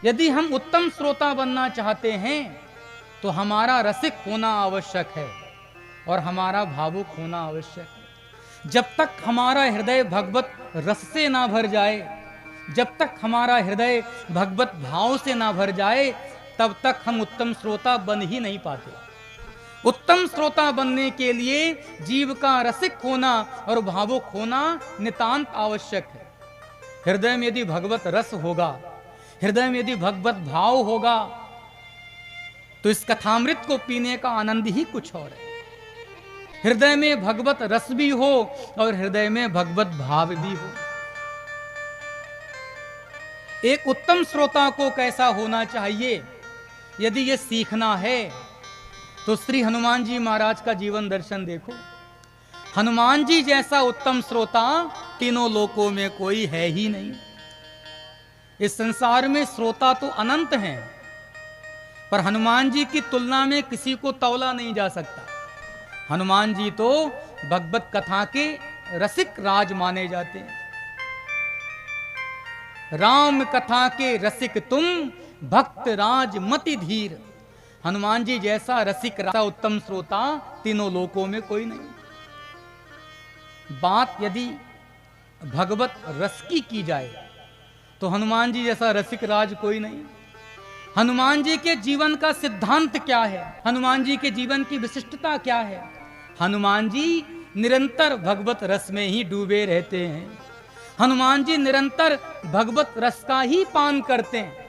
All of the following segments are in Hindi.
यदि हम उत्तम श्रोता बनना चाहते हैं तो हमारा रसिक होना आवश्यक है और हमारा भावुक होना आवश्यक है। जब तक हमारा हृदय भगवत रस से ना भर जाए, जब तक हमारा हृदय भगवत भाव से ना भर जाए, तब तक हम उत्तम श्रोता बन ही नहीं पाते। उत्तम श्रोता बनने के लिए जीव का रसिक होना और भावुक होना नितांत आवश्यक है। हृदय में यदि भगवत रस होगा, हृदय में यदि भगवत भाव होगा, तो इस कथामृत को पीने का आनंद ही कुछ और है। हृदय में भगवत रस भी हो और हृदय में भगवत भाव भी हो। एक उत्तम श्रोता को कैसा होना चाहिए, यदि ये सीखना है तो श्री हनुमान जी महाराज का जीवन दर्शन देखो। हनुमान जी जैसा उत्तम श्रोता तीनों लोकों में कोई है ही नहीं। इस संसार में श्रोता तो अनंत हैं, पर हनुमान जी की तुलना में किसी को तौला नहीं जा सकता। हनुमान जी तो भगवत कथा के रसिक राज माने जाते हैं। राम कथा के रसिक तुम, भक्त राज मति धीर। हनुमान जी जैसा रसिक राजा उत्तम श्रोता तीनों लोकों में कोई नहीं। बात यदि भगवत रस की जाए तो हनुमान जी जैसा रसिक राज कोई नहीं। हनुमान जी के जीवन का सिद्धांत क्या है, हनुमान जी के जीवन की विशिष्टता क्या है? हनुमान जी निरंतर भगवत रस में ही डूबे रहते हैं। हनुमान जी निरंतर भगवत रस का ही पान करते हैं।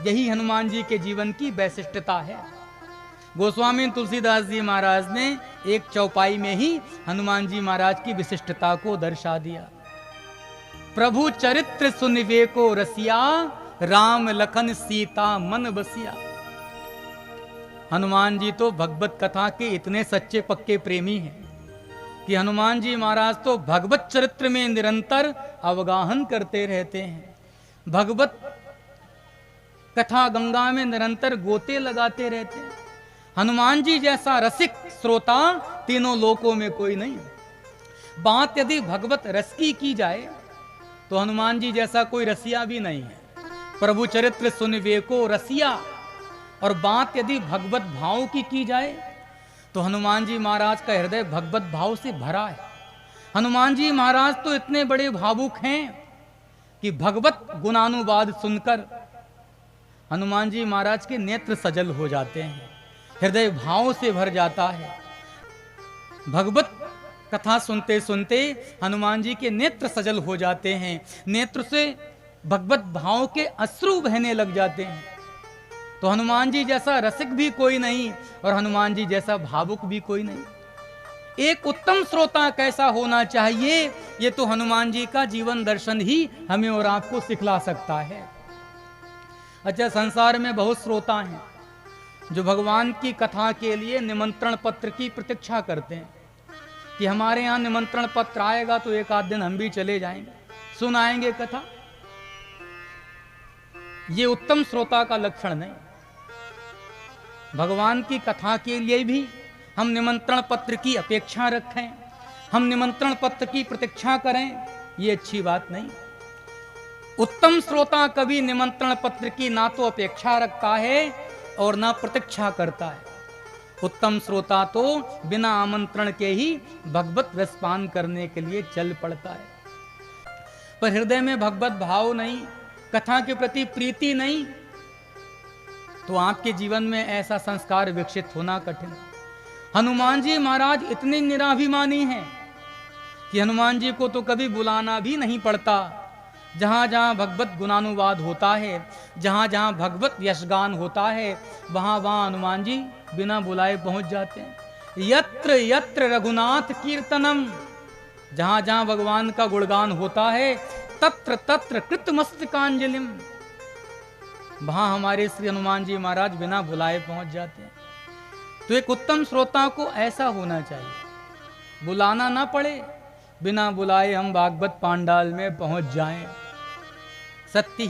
यही हनुमान जी के जीवन की वैशिष्टता है। गोस्वामी तुलसीदास जी महाराज ने एक चौपाई में ही हनुमान जी महाराज की विशिष्टता को दर्शा दिया। प्रभु चरित्र सुनिवेको रसिया, राम लखन सीता मन बसिया। हनुमान जी तो भगवत कथा के इतने सच्चे पक्के प्रेमी हैं कि हनुमान जी महाराज तो भगवत चरित्र में निरंतर अवगाहन करते रहते हैं। भगवत कथा गंगा में निरंतर गोते लगाते रहते हैं। हनुमान जी जैसा रसिक श्रोता तीनों लोकों में कोई नहीं। बात यदि भगवत रस की जाए तो हनुमान जी जैसा कोई रसिया भी नहीं है। प्रभु चरित्र सुनिवेको रसिया। और बात यदि भगवत भाव की जाए तो हनुमान जी महाराज का हृदय भगवत भाव से भरा है। हनुमान जी महाराज तो इतने बड़े भावुक हैं कि भगवत गुणानुवाद सुनकर हनुमान जी महाराज के नेत्र सजल हो जाते हैं, हृदय भाव से भर जाता है। भगवत कथा सुनते सुनते हनुमान जी के नेत्र सजल हो जाते हैं, नेत्र से भगवत भाव के अश्रु बहने लग जाते हैं। तो हनुमान जी जैसा रसिक भी कोई नहीं और हनुमान जी जैसा भावुक भी कोई नहीं। एक उत्तम श्रोता कैसा होना चाहिए, ये तो हनुमान जी का जीवन दर्शन ही हमें और आपको सिखला सकता है। अच्छा, संसार में बहुत श्रोता हैं जो भगवान की कथा के लिए निमंत्रण पत्र की प्रतीक्षा करते हैं कि हमारे यहाँ निमंत्रण पत्र आएगा तो एक आध दिन हम भी चले जाएंगे, सुनाएंगे कथा। ये उत्तम श्रोता का लक्षण नहीं। भगवान की कथा के लिए भी हम निमंत्रण पत्र की अपेक्षा रखें, हम निमंत्रण पत्र की प्रतीक्षा करें, ये अच्छी बात नहीं। उत्तम श्रोता कभी निमंत्रण पत्र की ना तो अपेक्षा रखता है और ना प्रतीक्षा करता है। उत्तम श्रोता तो बिना आमंत्रण के ही भगवत रसपान करने के लिए चल पड़ता है। पर हृदय में भगवत भाव नहीं, कथा के प्रति प्रीति नहीं, तो आपके जीवन में ऐसा संस्कार विकसित होना कठिन। हनुमान जी महाराज इतने निराभिमानी हैं कि हनुमान जी को तो कभी बुलाना भी नहीं पड़ता। जहाँ जहाँ भगवत गुणानुवाद होता है, जहाँ जहाँ भगवत यशगान होता है, वहाँ वहाँ हनुमान जी बिना बुलाए पहुँच जाते हैं। यत्र यत्र रघुनाथ कीर्तनम, जहाँ जहाँ भगवान का गुणगान होता है, तत्र तत्र कृतमस्तकांजलिम, वहाँ हमारे श्री हनुमान जी महाराज बिना बुलाए पहुँच जाते हैं। तो एक उत्तम श्रोता को ऐसा होना चाहिए, बुलाना ना पड़े, बिना बुलाए हम भागवत पांडाल में पहुँच जाएं। सत्य ही